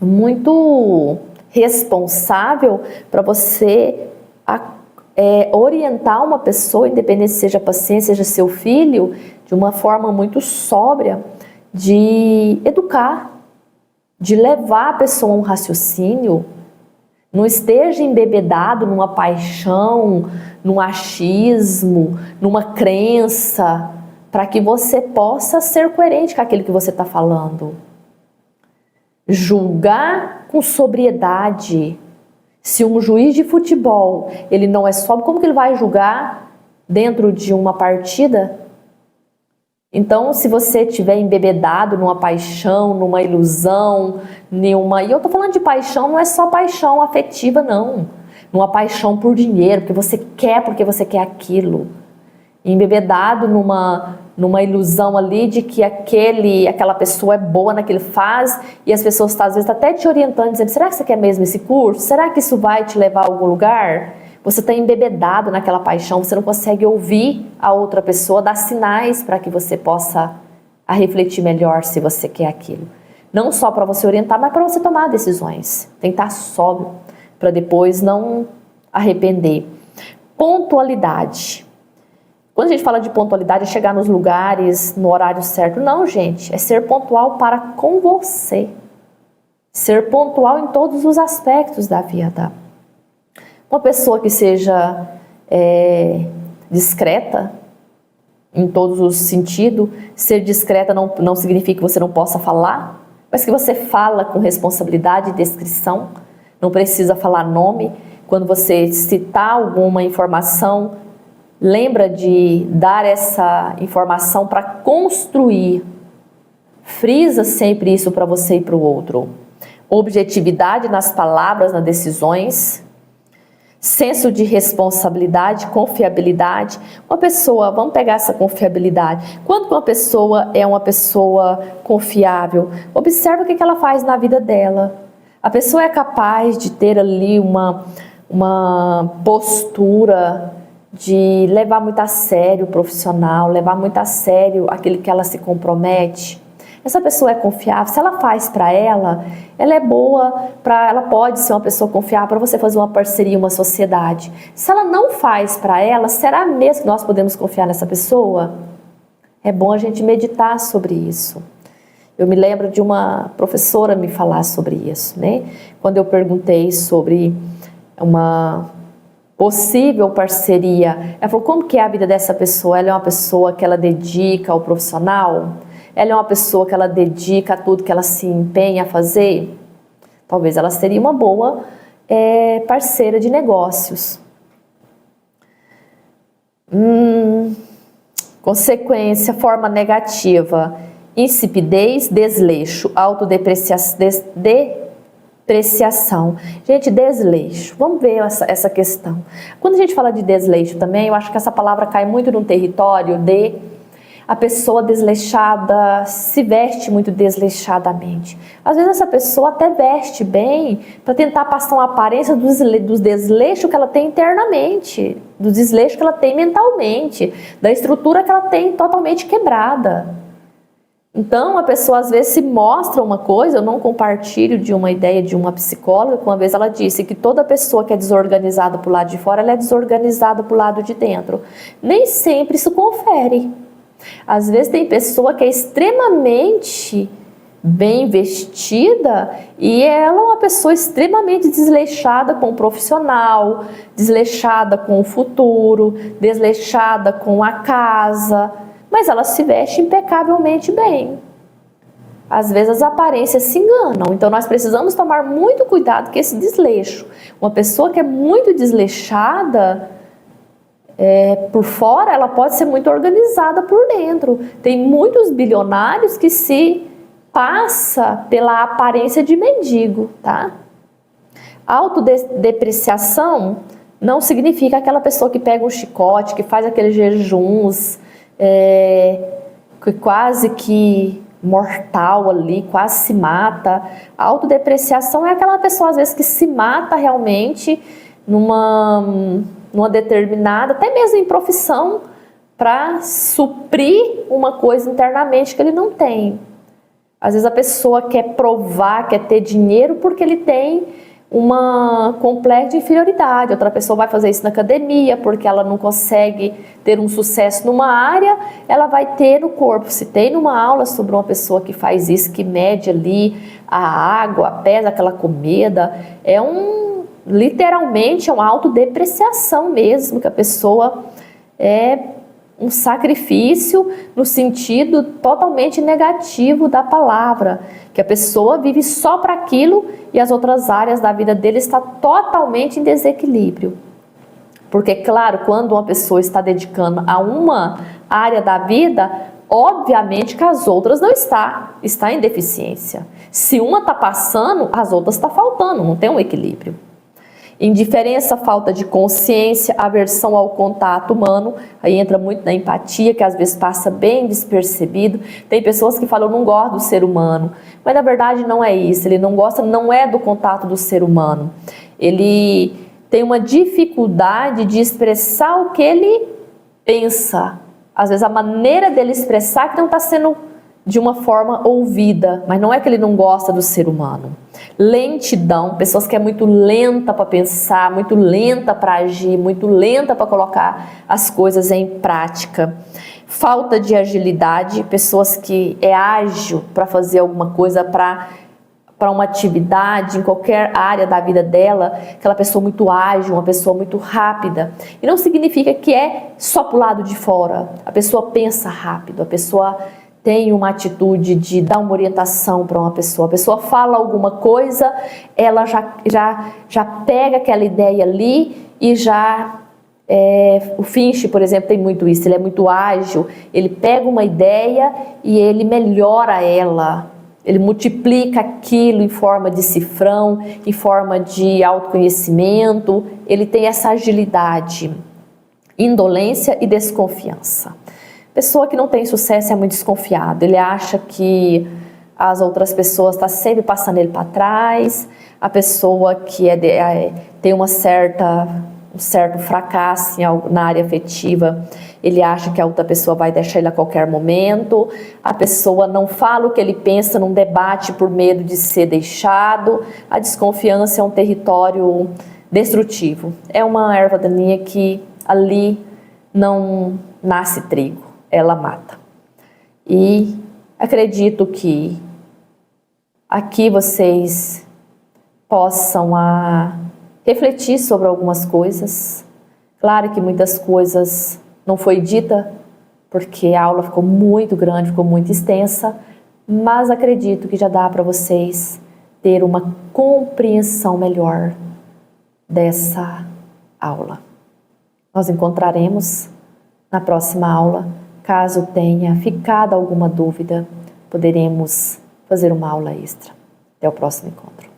muito responsável para você orientar uma pessoa, independente se seja paciente, seja seu filho, de uma forma muito sóbria, de educar, de levar a pessoa a um raciocínio. Não esteja embebedado numa paixão, num achismo, numa crença, para que você possa ser coerente com aquilo que você está falando. Julgar com sobriedade. Se um juiz de futebol, ele não é sóbrio, como que ele vai julgar dentro de uma partida? Então, se você estiver embebedado numa paixão, numa ilusão, e eu estou falando de paixão, não é só paixão afetiva, não. Numa paixão por dinheiro, porque você quer aquilo. Embebedado numa ilusão ali de que aquela pessoa é boa naquilo que faz, e as pessoas estão às vezes até te orientando, dizendo, será que você quer mesmo esse curso? Será que isso vai te levar a algum lugar? Você está embebedado naquela paixão, você não consegue ouvir a outra pessoa, dar sinais para que você possa refletir melhor se você quer aquilo. Não só para você orientar, mas para você tomar decisões. Tem que estar sóbrio para depois não arrepender. Pontualidade. Quando a gente fala de pontualidade, é chegar nos lugares no horário certo. Não, gente, é ser pontual para com você. Ser pontual em todos os aspectos da vida. Uma pessoa que seja discreta, em todos os sentidos. Ser discreta não significa que você não possa falar, mas que você fala com responsabilidade e descrição. Não precisa falar nome. Quando você citar alguma informação, lembra de dar essa informação para construir. Frisa sempre isso para você e para o outro. Objetividade nas palavras, nas decisões. Senso de responsabilidade, confiabilidade. Uma pessoa, vamos pegar essa confiabilidade. Quando uma pessoa é uma pessoa confiável, observa o que ela faz na vida dela. A pessoa é capaz de ter ali uma postura de levar muito a sério o profissional, levar muito a sério aquilo que ela se compromete. Essa pessoa é confiável, se ela faz para ela é boa, ela pode ser uma pessoa confiável para você fazer uma parceria, uma sociedade. Se ela não faz para ela, será mesmo que nós podemos confiar nessa pessoa? É bom a gente meditar sobre isso. Eu me lembro de uma professora me falar sobre isso, né? Quando eu perguntei sobre uma possível parceria, ela falou, como que é a vida dessa pessoa? Ela é uma pessoa que ela dedica ao profissional? Ela é uma pessoa que ela dedica a tudo que ela se empenha a fazer? Talvez ela seria uma boa parceira de negócios. Consequência, forma negativa, insipidez, desleixo, autodepreciação. Gente, desleixo, vamos ver essa questão. Quando a gente fala de desleixo também, eu acho que essa palavra cai muito num território de a pessoa desleixada se veste muito desleixadamente. Às vezes essa pessoa até veste bem para tentar passar uma aparência dos desleixos que ela tem internamente, dos desleixos que ela tem mentalmente, da estrutura que ela tem totalmente quebrada. Então a pessoa às vezes se mostra uma coisa, eu não compartilho de uma ideia de uma psicóloga, que uma vez ela disse que toda pessoa que é desorganizada pro lado de fora, ela é desorganizada pro lado de dentro. Nem sempre isso confere. Às vezes tem pessoa que é extremamente bem vestida e ela é uma pessoa extremamente desleixada com o profissional, desleixada com o futuro, desleixada com a casa, mas ela se veste impecavelmente bem. Às vezes as aparências se enganam, então nós precisamos tomar muito cuidado com esse desleixo. Uma pessoa que é muito desleixada por fora, ela pode ser muito organizada por dentro. Tem muitos bilionários que se passa pela aparência de mendigo, tá? Autodepreciação não significa aquela pessoa que pega um chicote, que faz aqueles jejuns, que quase que mortal ali, quase se mata. A autodepreciação é aquela pessoa às vezes que se mata realmente numa determinada, até mesmo em profissão, para suprir uma coisa internamente que ele não tem. Às vezes a pessoa quer provar, quer ter dinheiro porque ele tem uma complexo de inferioridade. Outra pessoa vai fazer isso na academia porque ela não consegue ter um sucesso numa área, ela vai ter no corpo. Se tem numa aula sobre uma pessoa que faz isso, que mede ali a água, pesa aquela comida, literalmente é uma autodepreciação mesmo, que a pessoa é um sacrifício no sentido totalmente negativo da palavra, que a pessoa vive só para aquilo e as outras áreas da vida dele estão totalmente em desequilíbrio. Porque, claro, quando uma pessoa está dedicando a uma área da vida, obviamente que as outras não está em deficiência. Se uma está passando, as outras estão faltando, não tem um equilíbrio. Indiferença, falta de consciência, aversão ao contato humano, aí entra muito na empatia, que às vezes passa bem despercebido. Tem pessoas que falam, eu não gosto do ser humano, mas na verdade não é isso, ele não gosta, não é do contato do ser humano. Ele tem uma dificuldade de expressar o que ele pensa. Às vezes a maneira dele expressar que não está sendo de uma forma ouvida, mas não é que ele não gosta do ser humano. Lentidão, pessoas que é muito lenta para pensar, muito lenta para agir, muito lenta para colocar as coisas em prática. Falta de agilidade, pessoas que é ágil para fazer alguma coisa, para uma atividade, em qualquer área da vida dela, aquela pessoa muito ágil, uma pessoa muito rápida. E não significa que é só para o lado de fora. A pessoa pensa rápido, a pessoa tem uma atitude de dar uma orientação para uma pessoa. A pessoa fala alguma coisa, ela já pega aquela ideia ali e o Finch, por exemplo, tem muito isso. Ele é muito ágil, ele pega uma ideia e ele melhora ela. Ele multiplica aquilo em forma de cifrão, em forma de autoconhecimento. Ele tem essa agilidade, indolência e desconfiança. Pessoa que não tem sucesso é muito desconfiado, ele acha que as outras pessoas estão sempre passando ele para trás, a pessoa que tem um certo fracasso na área afetiva, ele acha que a outra pessoa vai deixar ele a qualquer momento, a pessoa não fala o que ele pensa num debate por medo de ser deixado, a desconfiança é um território destrutivo, é uma erva daninha que ali não nasce trigo. Ela mata. E acredito que aqui vocês possam refletir sobre algumas coisas. Claro que muitas coisas não foi dita, porque a aula ficou muito grande, ficou muito extensa, mas acredito que já dá para vocês ter uma compreensão melhor dessa aula. Nós encontraremos na próxima aula. Caso tenha ficado alguma dúvida, poderemos fazer uma aula extra. Até o próximo encontro.